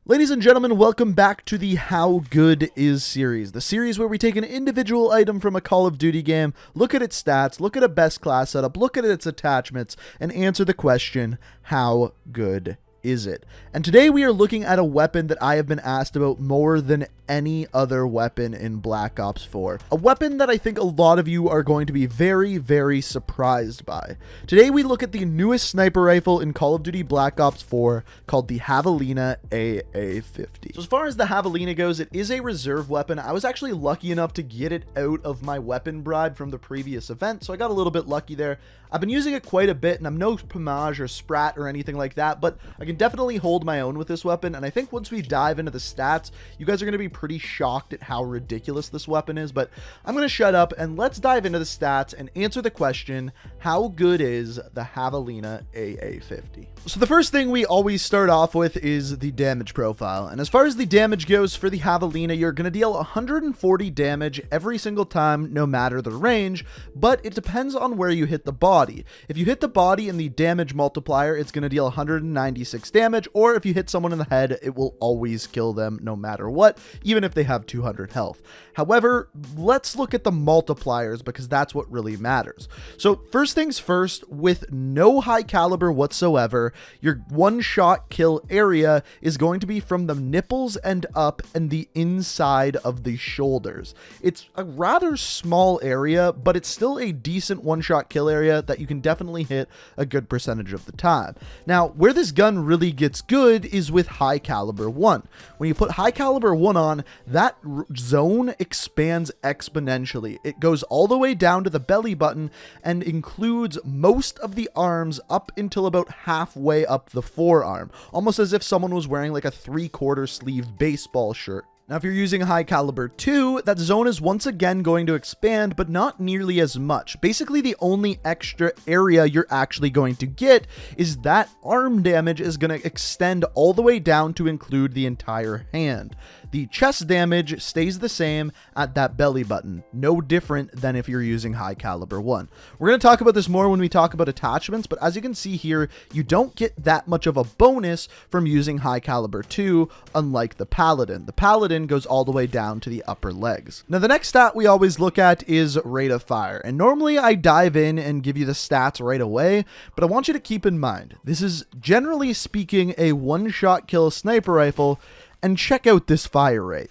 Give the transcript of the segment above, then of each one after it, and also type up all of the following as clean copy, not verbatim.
Ladies and gentlemen, welcome back to the How Good Is series, the series where we take an individual item from a Call of Duty game, look at its stats, look at a best class setup, look at its attachments, and answer the question, how good is it? And today we are looking at a weapon that I have been asked about more than any other weapon in Black Ops 4. A weapon that I think a lot of you are going to be very, very surprised by. Today we look at the newest sniper rifle in Call of Duty Black Ops 4 called the Havelina AA50. So as far as the Havelina goes, it is a reserve weapon. I was actually lucky enough to get it out of my weapon bribe from the previous event, so I got a little bit lucky there. I've been using it quite a bit, and I'm no Pomage or Sprat or anything like that, but I can definitely hold my own with this weapon, and I think once we dive into the stats, you guys are going to be pretty shocked at how ridiculous this weapon is. But I'm going to shut up, and let's dive into the stats and answer the question, how good is the Havelina AA50? So the first thing we always start off with is the damage profile, and as far as the damage goes for the Havelina, you're going to deal 140 damage every single time, no matter the range, but it depends on where you hit the body. If you hit the body in the damage multiplier, it's going to deal 196 damage, or if you hit someone in the head, it will always kill them no matter what, even if they have 200 health. However, let's look at the multipliers because that's what really matters. So first things first, with no high caliber whatsoever, your one-shot kill area is going to be from the nipples and up and the inside of the shoulders. It's a rather small area, but it's still a decent one-shot kill area that you can definitely hit a good percentage of the time. Now, where this gun really gets good is with high caliber 1. When you put high caliber 1 on, that zone expands exponentially. It goes all the way down to the belly button and includes most of the arms up until about halfway up the forearm, almost as if someone was wearing like a 3/4 sleeve baseball shirt. Now, if you're using high caliber 2, that zone is once again going to expand, but not nearly as much. Basically, the only extra area you're actually going to get is that arm damage is going to extend all the way down to include the entire hand. The chest damage stays the same at that belly button, no different than if you're using high caliber 1. We're going to talk about this more when we talk about attachments, but as you can see here, you don't get that much of a bonus from using high caliber 2, unlike the Paladin. The Paladin goes all the way down to the upper legs. Now, the next stat we always look at is rate of fire, and normally I dive in and give you the stats right away, but I want you to keep in mind, this is generally speaking a one-shot kill sniper rifle, and check out this fire rate.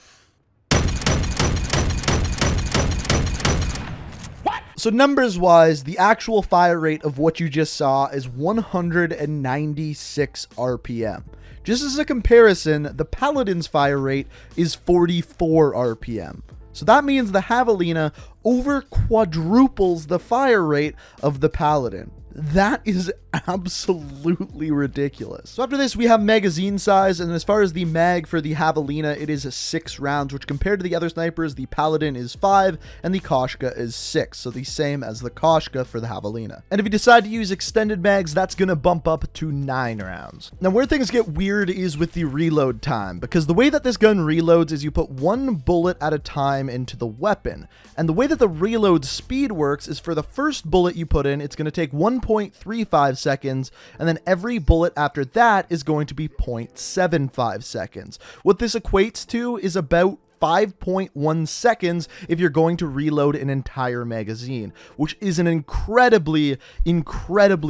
So numbers wise, the actual fire rate of what you just saw is 196 RPM. Just as a comparison, the Paladin's fire rate is 44 RPM. So that means the Havelina over quadruples the fire rate of the Paladin. That is absolutely ridiculous. So after this, we have magazine size, and as far as the mag for the Havelina, it is 6 rounds, which compared to the other snipers, the Paladin is 5, and the Koshka is 6, so the same as the Koshka for the Havelina. And if you decide to use extended mags, that's going to bump up to 9 rounds. Now, where things get weird is with the reload time, because the way that this gun reloads is you put 1 bullet at a time into the weapon, and the way that the reload speed works is for the first bullet you put in, it's going to take 1.35 seconds, and then every bullet after that is going to be 0.75 seconds. What this equates to is about 5.1 seconds if you're going to reload an entire magazine, which is an incredibly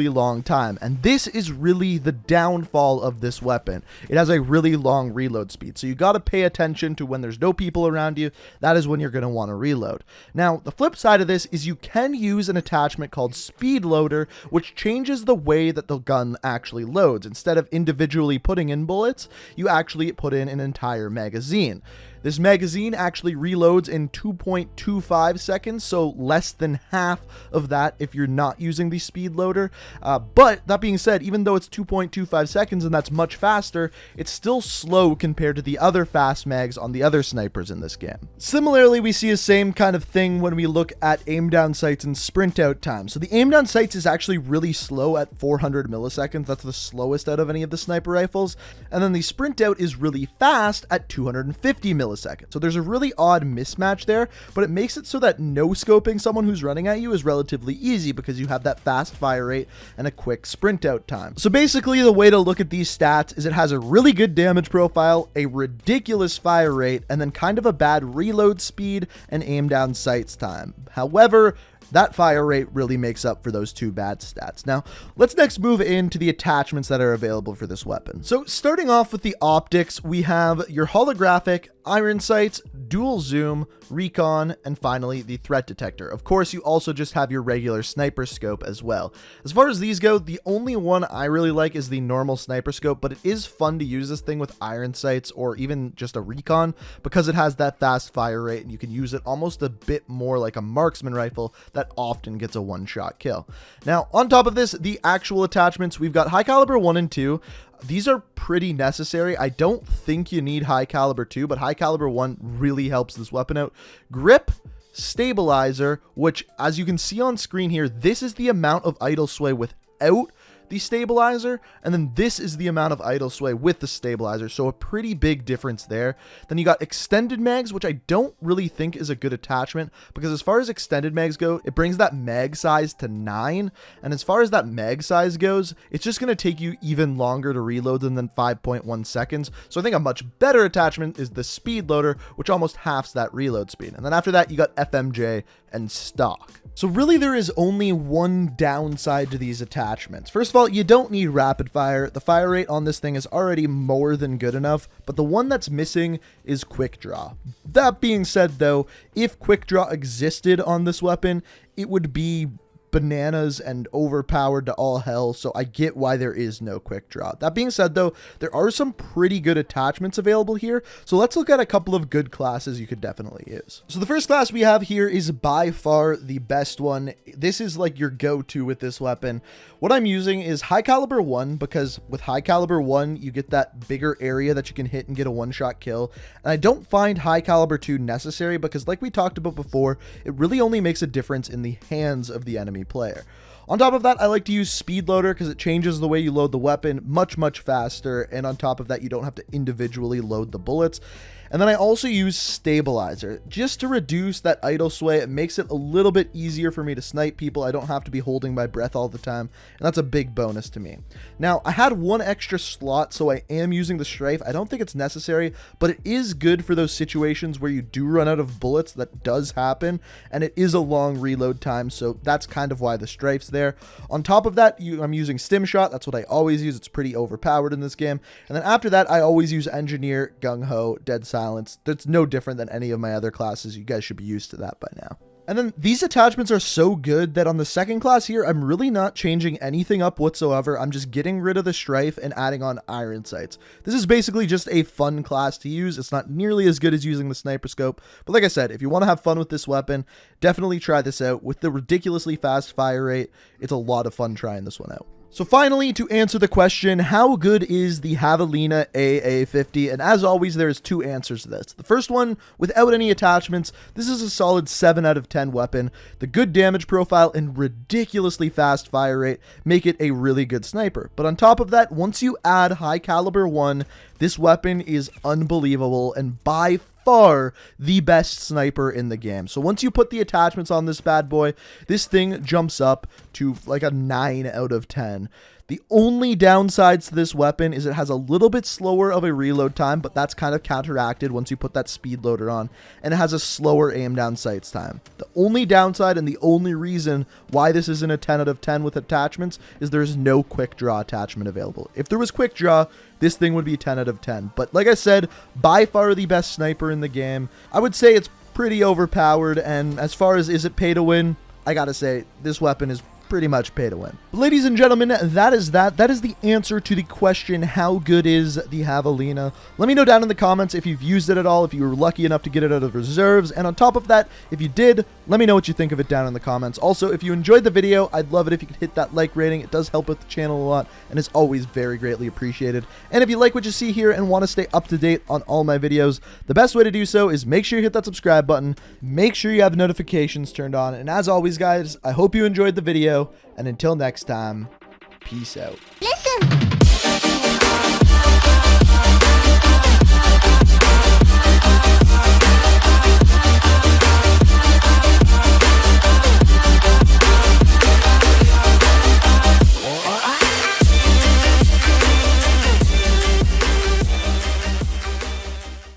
long time. And this is really the downfall of this weapon. It has a really long reload speed. So you got to pay attention to when there's no people around you. That is when you're going to want to reload. Now, the flip side of this is you can use an attachment called Speed Loader, which changes the way that the gun actually loads. Instead of individually putting in bullets, you actually put in an entire magazine. This magazine actually reloads in 2.25 seconds, so less than half of that if you're not using the speed loader. But that being said, even though it's 2.25 seconds and that's much faster, it's still slow compared to the other fast mags on the other snipers in this game. Similarly, we see the same kind of thing when we look at aim down sights and sprint out time. So the aim down sights is actually really slow at 400 milliseconds. That's the slowest out of any of the sniper rifles. And then the sprint out is really fast at 250 milliseconds. So there's a really odd mismatch there, but it makes it so that no-scoping someone who's running at you is relatively easy because you have that fast fire rate and a quick sprint out time. So basically the way to look at these stats is it has a really good damage profile, a ridiculous fire rate, and then kind of a bad reload speed and aim down sights time. However, that fire rate really makes up for those two bad stats. Now, let's next move into the attachments that are available for this weapon. So starting off with the optics, we have your holographic, iron sights, dual zoom, recon, and finally the threat detector. Of course, you also just have your regular sniper scope as well. As far as these go, the only one I really like is the normal sniper scope, but it is fun to use this thing with iron sights or even just a recon because it has that fast fire rate and you can use it almost a bit more like a marksman rifle that often gets a one-shot kill. Now, on top of this, the actual attachments, we've got high caliber 1 and 2. These are pretty necessary. I don't think you need high caliber 2, but high caliber 1 really helps this weapon out. Grip, stabilizer, which as you can see on screen here, this is the amount of idle sway without the stabilizer, and then this is the amount of idle sway with the stabilizer, so a pretty big difference there. Then you got extended mags, which I don't really think is a good attachment, because as far as extended mags go, it brings that mag size to 9, and as far as that mag size goes, it's just going to take you even longer to reload than 5.1 seconds, so I think a much better attachment is the speed loader, which almost halves that reload speed. And then after that, you got FMJ and stock. So really there is only one downside to these attachments. First of all, you don't need rapid fire. The fire rate on this thing is already more than good enough, but the one that's missing is quick draw. That being said though, if quick draw existed on this weapon, it would be bananas and overpowered to all hell, so I get why there is no quick draw. That being said though, there are some pretty good attachments available here, so let's look at a couple of good classes you could definitely use. So the first class we have here is by far the best one. This is like your go-to with this weapon. What I'm using is high caliber 1, because with high caliber 1 you get that bigger area that you can hit and get a one-shot kill, and I don't find high caliber 2 necessary because like we talked about before, it really only makes a difference in the hands of the enemy player. On top of that, I like to use speed loader because it changes the way you load the weapon much faster, and on top of that, you don't have to individually load the bullets. And then I also use stabilizer just to reduce that idle sway. It makes it a little bit easier for me to snipe people. I don't have to be holding my breath all the time, and that's a big bonus to me. Now, I had one extra slot, so I am using the strafe. I don't think it's necessary, but it is good for those situations where you do run out of bullets. That does happen, and it is a long reload time, so that's kind of why the strafe's there. On top of that, I'm using stim shot. That's what I always use. It's pretty overpowered in this game. And then after that, I always use engineer, gung-ho, dead silence. That's no different than any of my other classes. You guys should be used to that by now. And then these attachments are so good that on the second class here, I'm really not changing anything up whatsoever. I'm just getting rid of the strafe and adding on iron sights. This is basically just a fun class to use. It's not nearly as good as using the sniper scope, but like I said, if you want to have fun with this weapon, definitely try this out. With the ridiculously fast fire rate, it's a lot of fun trying this one out. So finally, to answer the question, how good is the Havelina AA50? And as always, there's two answers to this. The first one, without any attachments, this is a solid 7 out of 10 weapon. The good damage profile and ridiculously fast fire rate make it a really good sniper. But on top of that, once you add high caliber 1, this weapon is unbelievable and by far the best sniper in the game. So once you put the attachments on this bad boy, this thing jumps up to like a 9 out of 10. The only downsides to this weapon is it has a little bit slower of a reload time, but that's kind of counteracted once you put that speed loader on, and it has a slower aim down sights time. The only downside and the only reason why this isn't a 10 out of 10 with attachments is there's no quick draw attachment available. If there was quick draw, this thing would be 10 out of 10. But like I said, by far the best sniper in the game. I would say it's pretty overpowered, and as far as is it pay to win, I gotta say, this weapon is pretty much pay to win. But ladies and gentlemen, that is the answer to the question, how good is the Havelina? Let me know down in the comments if you've used it at all, if you were lucky enough to get it out of reserves, and on top of that, if you did, let me know what you think of it down in the comments. Also, if you enjoyed the video, I'd love it if you could hit that like rating. It does help with the channel a lot, and it's always very greatly appreciated. And if you like what you see here and want to stay up to date on all my videos, the best way to do so is make sure you hit that subscribe button, make sure you have notifications turned on, and as always guys, I hope you enjoyed the video, and until next time, peace out. Listen.